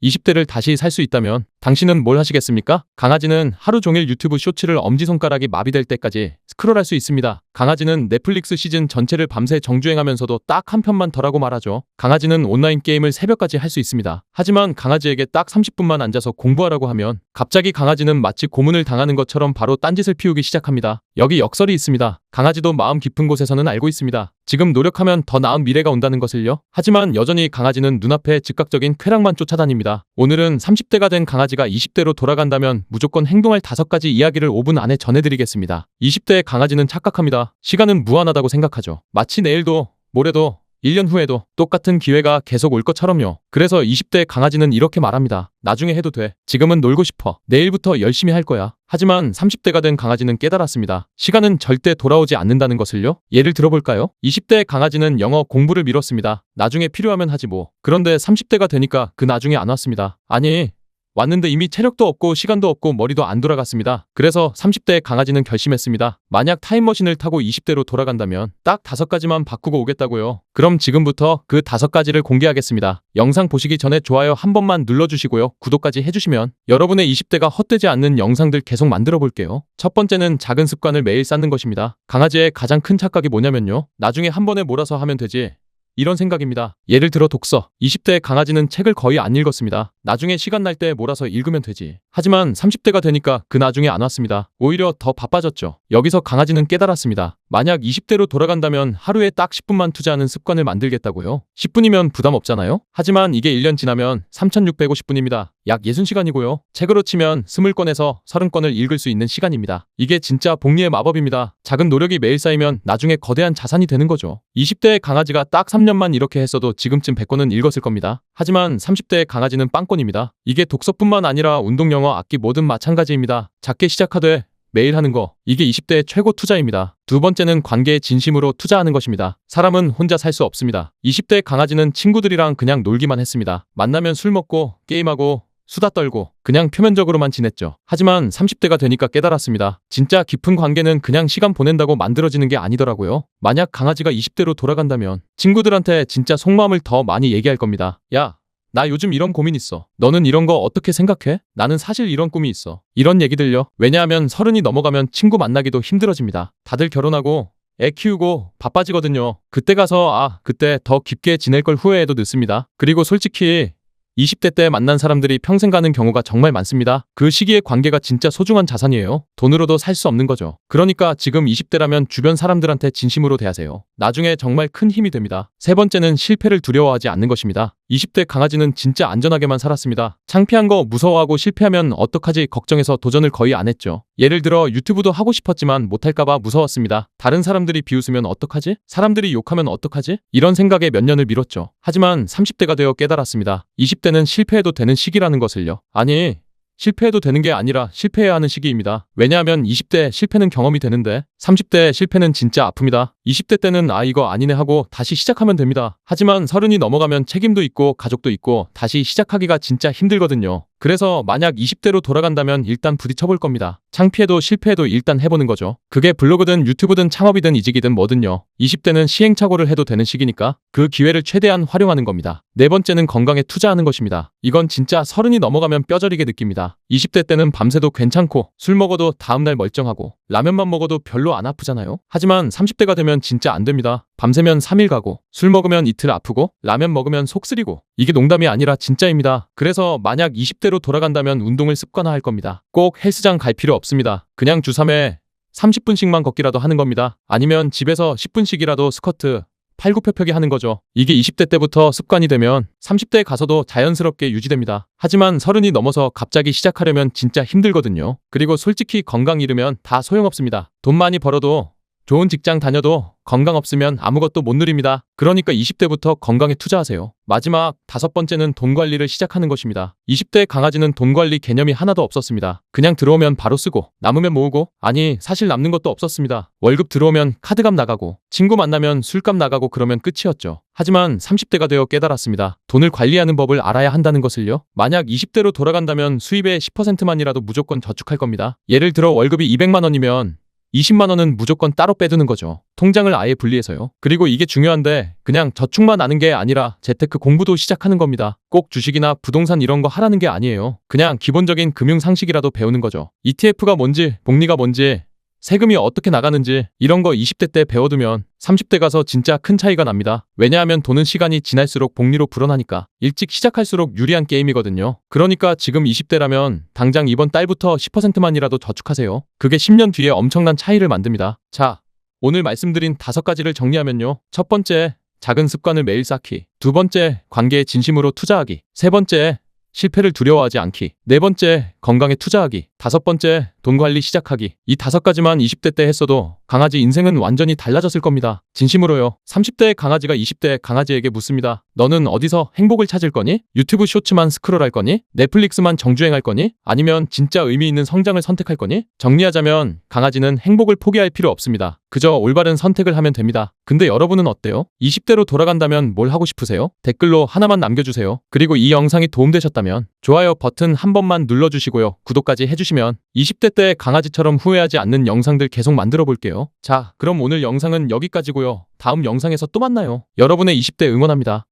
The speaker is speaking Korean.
20대를 다시 살 수 있다면 당신은 뭘 하시겠습니까? 강아지는 하루 종일 유튜브 쇼츠를 엄지손가락이 마비될 때까지 스크롤할 수 있습니다. 강아지는 넷플릭스 시즌 전체를 밤새 정주행하면서도 딱 한 편만 더라고 말하죠. 강아지는 온라인 게임을 새벽까지 할 수 있습니다. 하지만 강아지에게 딱 30분만 앉아서 공부하라고 하면 갑자기 강아지는 마치 고문을 당하는 것처럼 바로 딴짓을 피우기 시작합니다. 여기 역설이 있습니다. 강아지도 마음 깊은 곳에서는 알고 있습니다. 지금 노력하면 더 나은 미래가 온다는 것을요. 하지만 여전히 강아지는 눈앞에 즉각적인 쾌락만 쫓아다닙니다. 오늘은 30대가 된 강아지가 20대로 돌아간다면 무조건 행동할 5가지 이야기를 5분 안에 전해드리겠습니다. 20대의 강아지는 착각합니다. 시간은 무한하다고 생각하죠. 마치 내일도, 모레도, 1년 후에도 똑같은 기회가 계속 올 것처럼요. 그래서 20대 강아지는 이렇게 말합니다. 나중에 해도 돼. 지금은 놀고 싶어. 내일부터 열심히 할 거야. 하지만 30대가 된 강아지는 깨달았습니다. 시간은 절대 돌아오지 않는다는 것을요. 예를 들어볼까요? 20대 강아지는 영어 공부를 미뤘습니다. 나중에 필요하면 하지 뭐. 그런데 30대가 되니까 그 나중에 안 왔습니다. 아니, 왔는데 이미 체력도 없고 시간도 없고 머리도 안 돌아갔습니다. 그래서 30대의 강아지는 결심했습니다. 만약 타임머신을 타고 20대로 돌아간다면 딱 5가지만 바꾸고 오겠다고요. 그럼 지금부터 그 5가지를 공개하겠습니다. 영상 보시기 전에 좋아요 한 번만 눌러주시고요. 구독까지 해주시면 여러분의 20대가 헛되지 않는 영상들 계속 만들어 볼게요. 첫 번째는 작은 습관을 매일 쌓는 것입니다. 강아지의 가장 큰 착각이 뭐냐면요. 나중에 한 번에 몰아서 하면 되지. 이런 생각입니다. 예를 들어 독서. 20대의 강아지는 책을 거의 안 읽었습니다. 나중에 시간 날 때 몰아서 읽으면 되지. 하지만 30대가 되니까 그 나중에 안 왔습니다. 오히려 더 바빠졌죠. 여기서 강아지는 깨달았습니다. 만약 20대로 돌아간다면 하루에 딱 10분만 투자하는 습관을 만들겠다고요. 10분이면 부담 없잖아요. 하지만 이게 1년 지나면 3650분입니다. 약 60시간이고요. 책으로 치면 20권에서 30권을 읽을 수 있는 시간입니다. 이게 진짜 복리의 마법입니다. 작은 노력이 매일 쌓이면 나중에 거대한 자산이 되는 거죠. 20대의 강아지가 딱 3년만 이렇게 했어도 지금쯤 100권은 읽었을 겁니다. 하지만 30대의 강아지는 빵권입니다. 이게 독서뿐만 아니라 운동, 영어, 악기 뭐든 마찬가지입니다. 작게 시작하되 매일 하는 거, 이게 20대의 최고 투자입니다. 두 번째는 관계에 진심으로 투자하는 것입니다. 사람은 혼자 살 수 없습니다. 20대의 강아지는 친구들이랑 그냥 놀기만 했습니다. 만나면 술 먹고 게임하고 수다 떨고 그냥 표면적으로만 지냈죠. 하지만 30대가 되니까 깨달았습니다. 진짜 깊은 관계는 그냥 시간 보낸다고 만들어지는 게 아니더라고요. 만약 강아지가 20대로 돌아간다면 친구들한테 진짜 속마음을 더 많이 얘기할 겁니다. 야, 나 요즘 이런 고민 있어. 너는 이런 거 어떻게 생각해? 나는 사실 이런 꿈이 있어. 이런 얘기들요. 왜냐하면 30이 넘어가면 친구 만나기도 힘들어집니다. 다들 결혼하고 애 키우고 바빠지거든요. 그때 가서 그때 더 깊게 지낼 걸 후회해도 늦습니다. 그리고 솔직히 20대 때 만난 사람들이 평생 가는 경우가 정말 많습니다. 그 시기의 관계가 진짜 소중한 자산이에요. 돈으로도 살 수 없는 거죠. 그러니까 지금 20대라면 주변 사람들한테 진심으로 대하세요. 나중에 정말 큰 힘이 됩니다. 세 번째는 실패를 두려워하지 않는 것입니다. 20대 강아지는 진짜 안전하게만 살았습니다. 창피한 거 무서워하고 실패하면 어떡하지 걱정해서 도전을 거의 안 했죠. 예를 들어 유튜브도 하고 싶었지만 못할까봐 무서웠습니다. 다른 사람들이 비웃으면 어떡하지? 사람들이 욕하면 어떡하지? 이런 생각에 몇 년을 미뤘죠. 하지만 30대가 되어 깨달았습니다. 20대는 실패해도 되는 시기라는 것을요. 아니, 실패해도 되는 게 아니라 실패해야 하는 시기입니다. 왜냐하면 20대 실패는 경험이 되는데 30대 실패는 진짜 아픕니다. 20대 때는 이거 아니네 하고 다시 시작하면 됩니다. 하지만 30이 넘어가면 책임도 있고 가족도 있고 다시 시작하기가 진짜 힘들거든요. 그래서 만약 20대로 돌아간다면 일단 부딪혀볼 겁니다. 창피해도 실패해도 일단 해보는 거죠. 그게 블로그든 유튜브든 창업이든 이직이든 뭐든요. 20대는 시행착오를 해도 되는 시기니까 그 기회를 최대한 활용하는 겁니다. 네 번째는 건강에 투자하는 것입니다. 이건 진짜 30이 넘어가면 뼈저리게 느낍니다. 20대 때는 밤새도 괜찮고 술 먹어도 다음날 멀쩡하고 라면만 먹어도 별로 안 아프잖아요. 하지만 30대가 되면 진짜 안 됩니다. 밤새면 3일 가고 술 먹으면 이틀 아프고 라면 먹으면 속 쓰리고 이게 농담이 아니라 진짜입니다. 그래서 만약 20대로 돌아간다면 운동을 습관화할 겁니다. 꼭 헬스장 갈 필요 없습니다. 그냥 주 3회 30분씩만 걷기라도 하는 겁니다. 아니면 집에서 10분씩이라도 스쿼트 팔굽혀펴기 하는 거죠. 이게 20대 때부터 습관이 되면 30대에 가서도 자연스럽게 유지됩니다. 하지만 30이 넘어서 갑자기 시작하려면 진짜 힘들거든요. 그리고 솔직히 건강 잃으면 다 소용없습니다. 돈 많이 벌어도 좋은 직장 다녀도 건강 없으면 아무것도 못 누립니다. 그러니까 20대부터 건강에 투자하세요. 마지막 5번째는 돈 관리를 시작하는 것입니다. 20대 강아지는 돈 관리 개념이 하나도 없었습니다. 그냥 들어오면 바로 쓰고 남으면 모으고 사실 남는 것도 없었습니다. 월급 들어오면 카드값 나가고 친구 만나면 술값 나가고 그러면 끝이었죠. 하지만 30대가 되어 깨달았습니다. 돈을 관리하는 법을 알아야 한다는 것을요. 만약 20대로 돌아간다면 수입의 10%만이라도 무조건 저축할 겁니다. 예를 들어 월급이 200만 원이면 20만 원은 무조건 따로 빼두는 거죠. 통장을 아예 분리해서요. 그리고 이게 중요한데 그냥 저축만 하는 게 아니라 재테크 공부도 시작하는 겁니다. 꼭 주식이나 부동산 이런 거 하라는 게 아니에요. 그냥 기본적인 금융 상식이라도 배우는 거죠. ETF가 뭔지, 복리가 뭔지, 세금이 어떻게 나가는지 이런 거 20대 때 배워두면 30대 가서 진짜 큰 차이가 납니다. 왜냐하면 돈은 시간이 지날수록 복리로 불어나니까. 일찍 시작할수록 유리한 게임이거든요. 그러니까 지금 20대라면 당장 이번 달부터 10%만이라도 저축하세요. 그게 10년 뒤에 엄청난 차이를 만듭니다. 자, 오늘 말씀드린 5가지를 정리하면요. 첫 번째, 작은 습관을 매일 쌓기. 두 번째, 관계에 진심으로 투자하기. 세 번째, 실패를 두려워하지 않기. 네 번째, 건강에 투자하기. 다섯 번째, 돈 관리 시작하기. 이 5가지만 20대 때 했어도 강아지 인생은 완전히 달라졌을 겁니다. 진심으로요. 30대의 강아지가 20대 강아지에게 묻습니다. 너는 어디서 행복을 찾을 거니? 유튜브 쇼츠만 스크롤할 거니? 넷플릭스만 정주행할 거니? 아니면 진짜 의미 있는 성장을 선택할 거니? 정리하자면 강아지는 행복을 포기할 필요 없습니다. 그저 올바른 선택을 하면 됩니다. 근데 여러분은 어때요? 20대로 돌아간다면 뭘 하고 싶으세요? 댓글로 하나만 남겨주세요. 그리고 이 영상이 도움되셨다면 좋아요 버튼 한 번만 눌러주시고요. 구독까지 해주시면 20대 때 강아지처럼 후회하지 않는 영상들 계속 만들어 볼게요. 자, 그럼 오늘 영상은 여기까지고요. 다음 영상에서 또 만나요. 여러분의 20대 응원합니다.